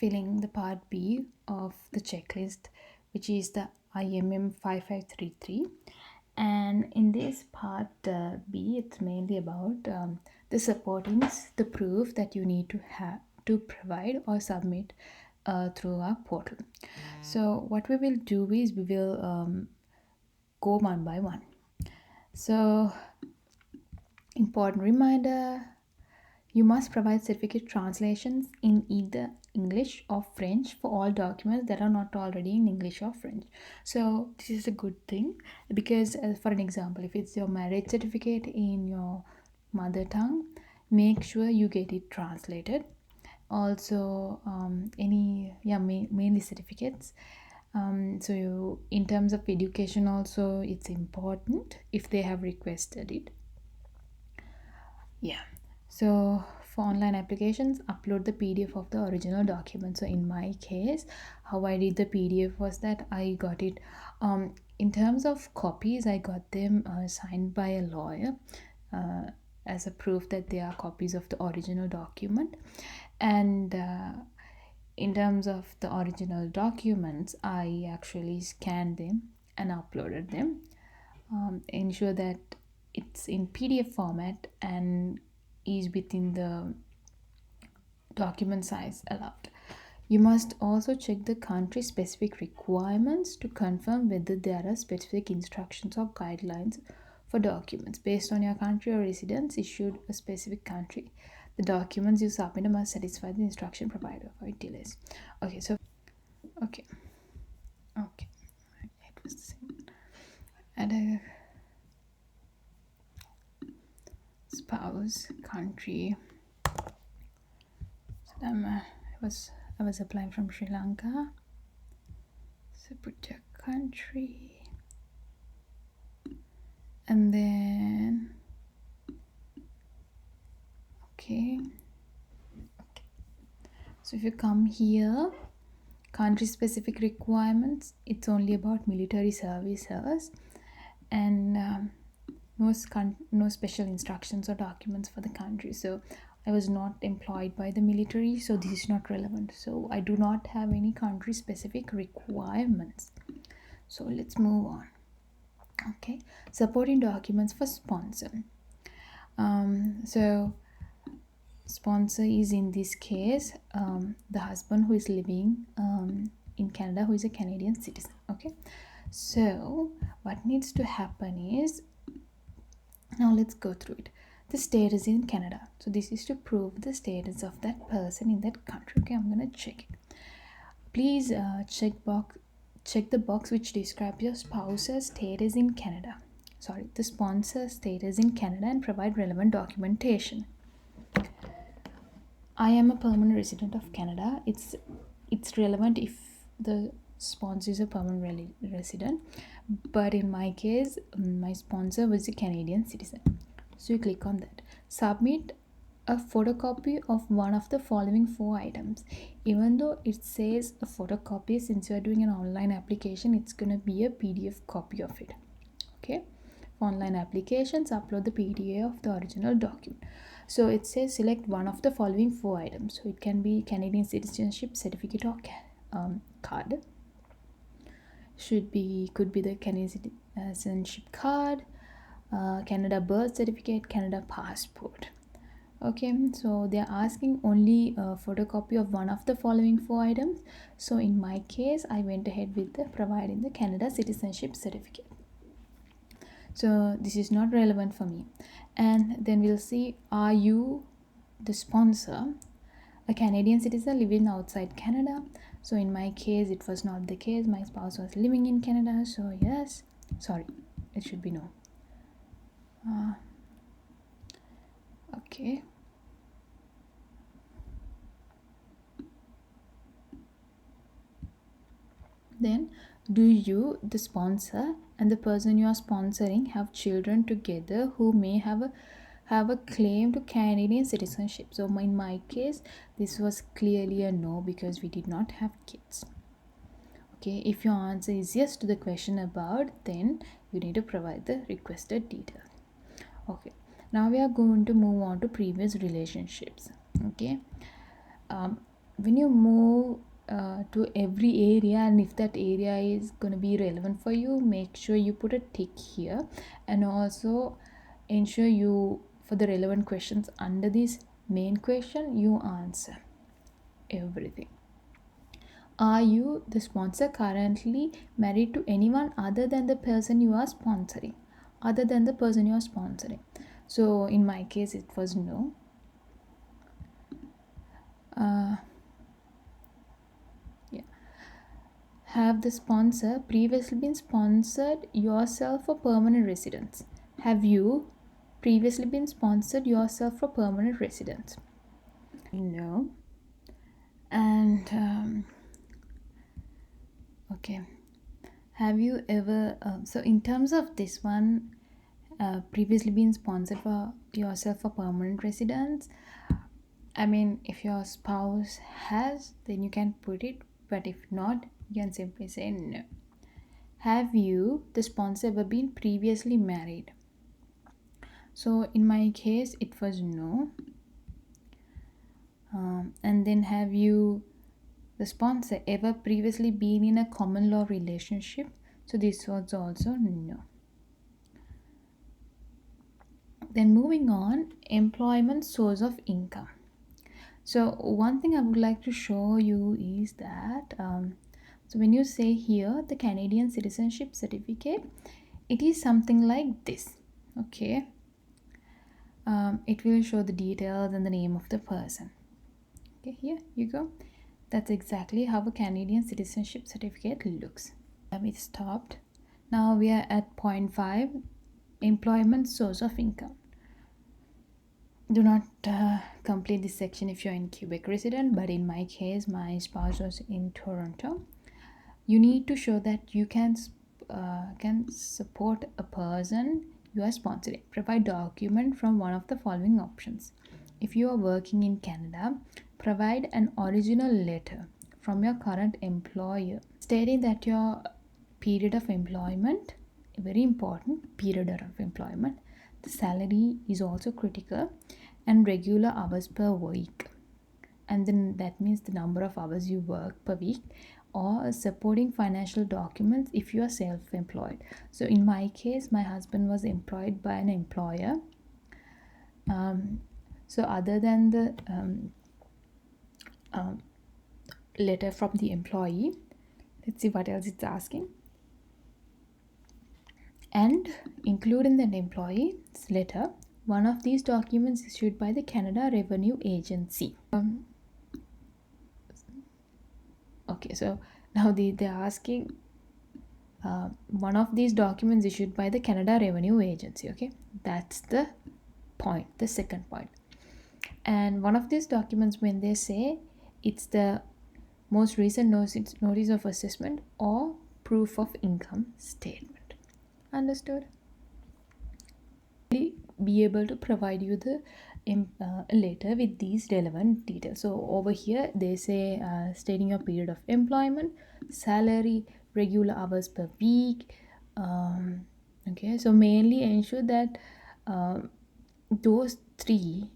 filling the part B of the checklist, which is the IMM 5533. And in this part B, it's mainly about the supportings, the proof that you need to have to provide or submit through our portal. So what we will do is we will go one by one. So important reminder, you must provide certificate translations in either English or French for all documents that are not already in English or French. So this is a good thing because, for an example, if it's your marriage certificate in your mother tongue, make sure you get it translated. Also, mainly certificates. In terms of education, also it's important if they have requested it. Yeah. So for online applications, upload the PDF of the original document. So in my case, how I did the PDF was that I got it in terms of copies, I got them signed by a lawyer as a proof that they are copies of the original document. And in terms of the original documents, I actually scanned them and uploaded them. Ensure that it's in PDF format and is within the document size allowed. You must also check the country specific requirements to confirm whether there are specific instructions or guidelines for documents based on your country or residence issued a specific country. The documents you submit must satisfy the instruction provided for delays. Okay, so okay. It was the same. And a spouse country. So I was applying from Sri Lanka. So put your country, and then okay. So if you come here, country specific requirements, it's only about military services and no special instructions or documents for the country. So I was not employed by the military, so this is not relevant. So I do not have any country specific requirements. So let's move on. Okay, supporting documents for sponsor. So sponsor is in this case the husband who is living in Canada, who is a Canadian citizen. Okay, so what needs to happen is, now let's go through it. The status in Canada. So this is to prove the status of that person in that country. Okay, I'm gonna check it. Please check the box which describes your spouse's status in Canada. Sorry, the sponsor status in Canada and provide relevant documentation. I am a permanent resident of Canada. It's relevant if the sponsor is a permanent resident, but in my case, my sponsor was a Canadian citizen. So you click on that. Submit a photocopy of one of the following 4 items. Even though it says a photocopy, since you are doing an online application, it's gonna be a PDF copy of it. Okay, for online applications, upload the PDF of the original document. So it says select one of the following 4 items. So it can be Canadian citizenship certificate or card. Could be the Canadian citizenship card, Canada birth certificate, Canada passport. Okay, so they are asking only a photocopy of one of the following 4 items. So in my case, I went ahead with providing the Canada citizenship certificate. So this is not relevant for me. And then we'll see, are you the sponsor a Canadian citizen living outside Canada? So in my case, it was not the case. My spouse was living in Canada, so yes. Sorry, it should be no. Okay. Then, do you, the sponsor, and the person you are sponsoring have children together who may have a claim to Canadian citizenship? So in my case, this was clearly a no because we did not have kids. Okay, if your answer is yes to the question above, then you need to provide the requested details. Okay, now we are going to move on to previous relationships. Okay, when you move to every area, and if that area is going to be relevant for you, make sure you put a tick here, and also ensure you, for the relevant questions under this main question, you answer everything. Are you, the sponsor, currently married to anyone other than the person you are sponsoring? Other than the person you are sponsoring. So in my case, it was no. Yeah. Have the sponsor previously been sponsored yourself for permanent residence? Have you previously been sponsored yourself for permanent residence? No. And okay. Have you ever, so in terms of this one, previously been sponsored for yourself for permanent residence? I mean, if your spouse has, then you can put it, but if not, you can simply say no. Have you, the sponsor, ever been previously married? So in my case, it was no. And then, have you, the sponsor, ever previously been in a common law relationship? So this was also no. Then moving on, employment source of income. So one thing I would like to show you is that so when you say here the Canadian citizenship certificate, it is something like this. Okay, it will show the details and the name of the person. Okay, here you go. That's exactly how a Canadian citizenship certificate looks. We stopped. Now we are at point 5, employment source of income. Do not complete this section if you're in Quebec resident, but in my case, my spouse was in Toronto. You need to show that you can support a person you are sponsoring. Provide document from one of the following options. If you are working in Canada, provide an original letter from your current employer stating that your period of employment, very important, period of employment, the salary is also critical, and regular hours per week, and then that means the number of hours you work per week, or supporting financial documents if you are self-employed. So in my case, my husband was employed by an employer. So other than the letter from the employee, let's see what else it's asking. And include in the employee's letter one of these documents issued by the Canada Revenue Agency. Okay, so now they're asking one of these documents issued by the Canada Revenue Agency. Okay, that's the point, the second point. And one of these documents, when they say it's the most recent notice of assessment or proof of income statement. Understood? Be able to provide you the letter with these relevant details. So over here they say stating your period of employment, salary, regular hours per week. Okay, so mainly ensure that those 3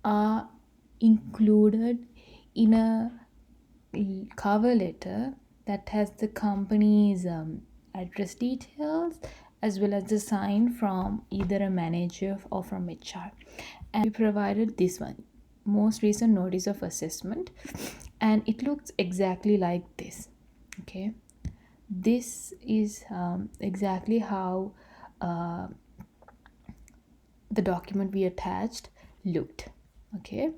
are included in a cover letter that has the company's address details, as well as the sign from either a manager or from HR. And we provided this one, most recent notice of assessment, and it looks exactly like this. Okay, this is exactly how the document we attached looked. Okay,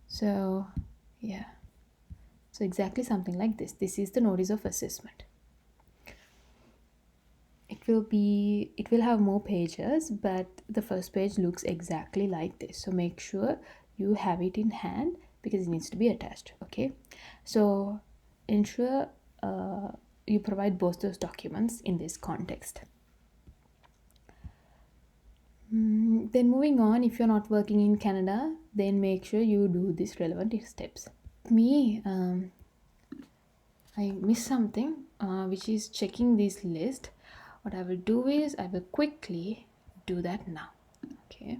so yeah, so exactly something like this. This is the notice of assessment. It will have more pages, but the first page looks exactly like this. So make sure you have it in hand because it needs to be attached. Okay, so ensure you provide both those documents in this context. Then moving on, if you're not working in Canada, then make sure you do these relevant steps. Me, I missed something, which is checking this list. What I will do is I will quickly do that now. Okay,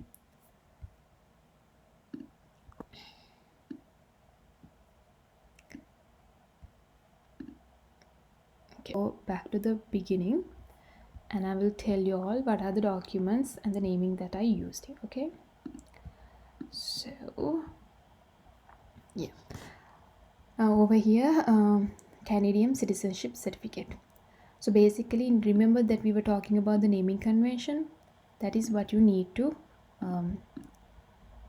Okay, go back to the beginning and I will tell you all what are the documents and the naming that I used here. Okay, so yeah, over here, Canadian citizenship certificate. So basically, remember that we were talking about the naming convention. That is what you need to um,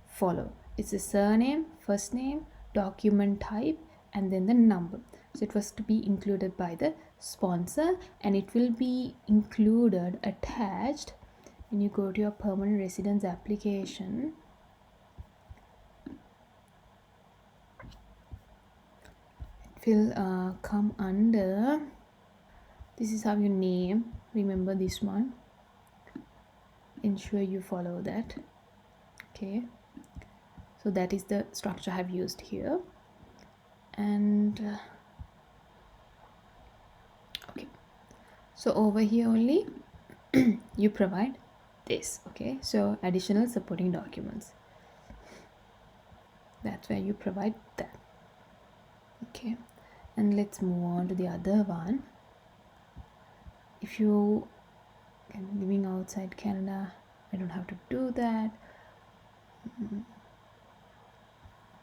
follow. It's a surname, first name, document type, and then the number. So it was to be included by the sponsor, and it will be included attached when you go to your permanent residence application. It will come under, this is how you name, remember this one, ensure you follow that. Okay, so that is the structure I've used here. And okay, so over here only you provide this. Okay, so additional supporting documents, that's where you provide that. Okay, and let's move on to the other one. If you living outside Canada, I don't have to do that.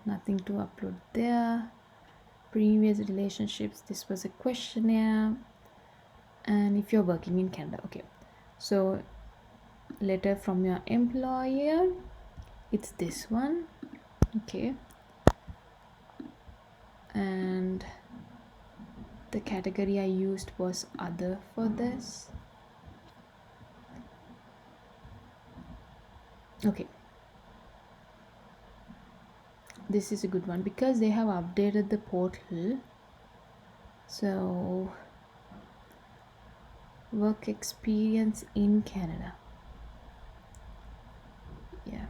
Nothing to upload there. Previous relationships, this was a questionnaire. And if you're working in Canada, okay, so letter from your employer, it's this one. Okay, and the category I used was other for this. Okay, this is a good one because they have updated the portal. So work experience in Canada, yeah.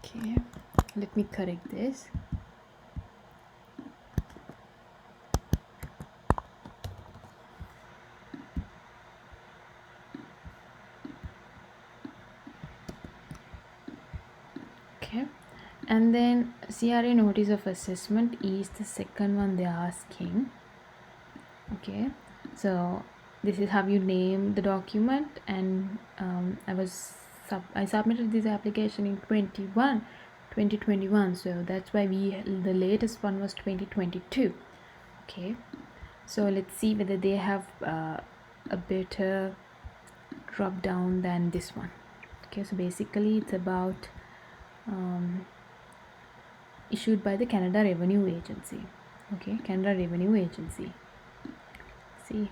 Okay, let me correct this. Okay, and then CRA notice of assessment is the second one they're asking. Okay, so this is how you name the document, and I submitted this application in 2021, so that's why the latest one was 2022. Okay, so let's see whether they have a better drop down than this one. Okay, so basically it's about issued by the Canada Revenue Agency. Okay, Canada Revenue Agency. See,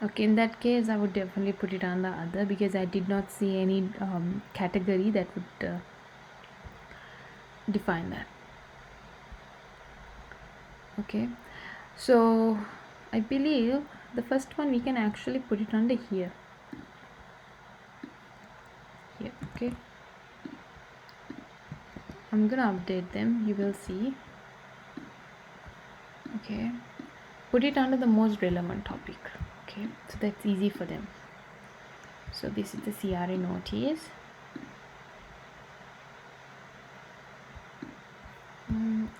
okay, in that case I would definitely put it on the other because I did not see any category that would define that. Okay, so I believe the first one we can actually put it under here. Okay, I'm gonna update them, you will see. Okay, put it under the most relevant topic. Okay, so that's easy for them. So this is the CRA notice.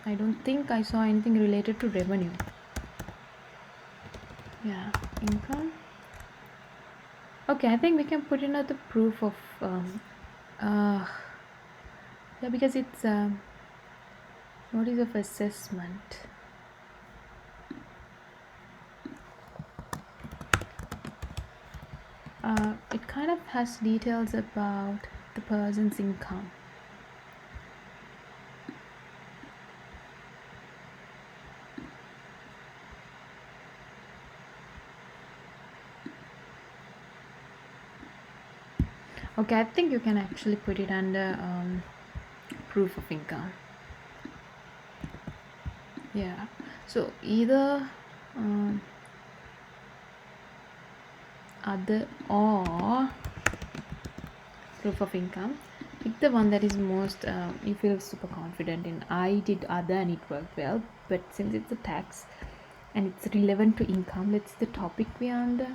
I don't think I saw anything related to revenue. Yeah, income. Okay, I think we can put in the proof of yeah, because it's notice of assessment. It kind of has details about the person's income. Okay, I think you can actually put it under proof of income. Yeah. So either um, other or proof of income. Pick the one that is most you feel super confident in. I did other and it worked well, but since it's a tax and it's relevant to income, let's the topic we are under.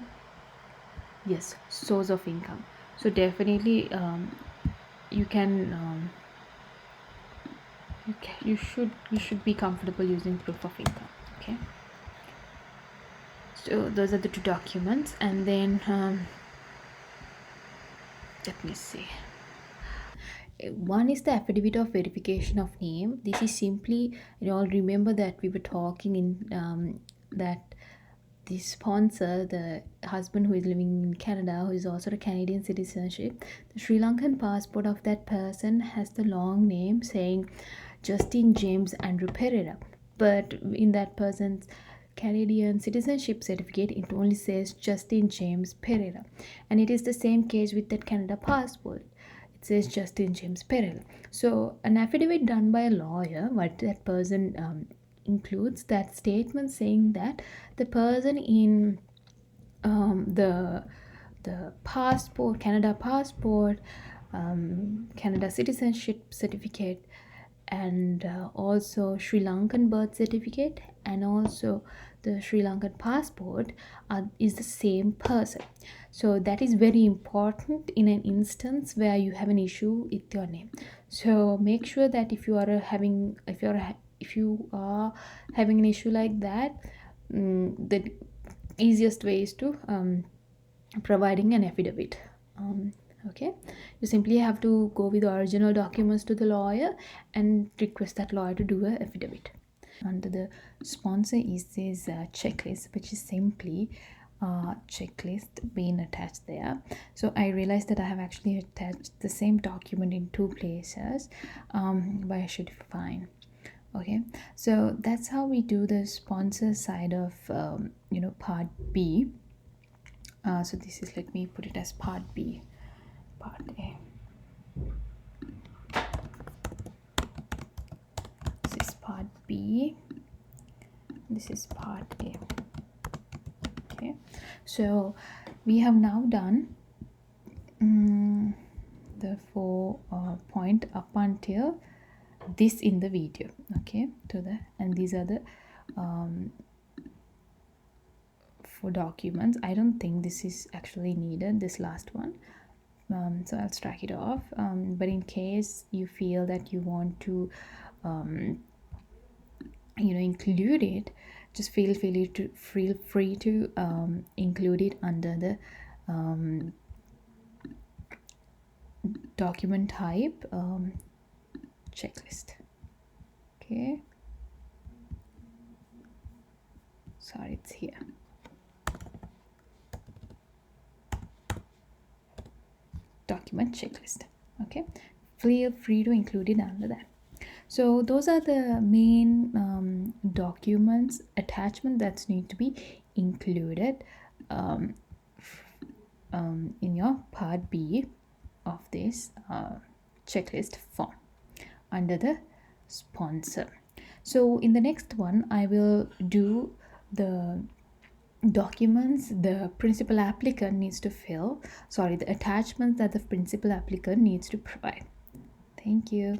Yes, source of income. So definitely you can you should be comfortable using proof of income. Okay, so those are the two documents, and then let me see. One is the affidavit of verification of name. This is simply, you all remember that we were talking in that the sponsor, the husband who is living in Canada, who is also a Canadian citizenship, the Sri Lankan passport of that person has the long name saying Justin James Andrew Pereira, but in that person's Canadian citizenship certificate, it only says Justin James Pereira, and it is the same case with that Canada passport. It says Justin James Pereira. So, an affidavit done by a lawyer, what that person includes that statement saying that the person in the passport, Canada passport, Canada citizenship certificate, and also Sri Lankan birth certificate, and also the Sri Lankan passport is the same person. So that is very important in an instance where you have an issue with your name. So make sure that if you are having an issue like that, the easiest way is to providing an affidavit. Okay, you simply have to go with the original documents to the lawyer and request that lawyer to do a affidavit. Under the sponsor is this checklist, which is simply checklist being attached there. So I realized that I have actually attached the same document in two places, but I should be fine. Okay, so that's how we do the sponsor side of part B. So this is, let me put it as part B. Part A, this is part B, this is part A. Okay, so we have now done the 4 point up until this in the video. Okay, and these are the for documents. I don't think this is actually needed, this last one. So I'll strike it off, but in case you feel that you want to include it, just feel free to include it under the document type checklist. Okay, sorry, it's here. Document checklist. Okay, feel free to include it under that. So those are the main documents attachment that need to be included in your part B of this checklist form under the sponsor. So in the next one, I will do the documents the principal applicant needs to fill, the attachments that the principal applicant needs to provide. Thank you.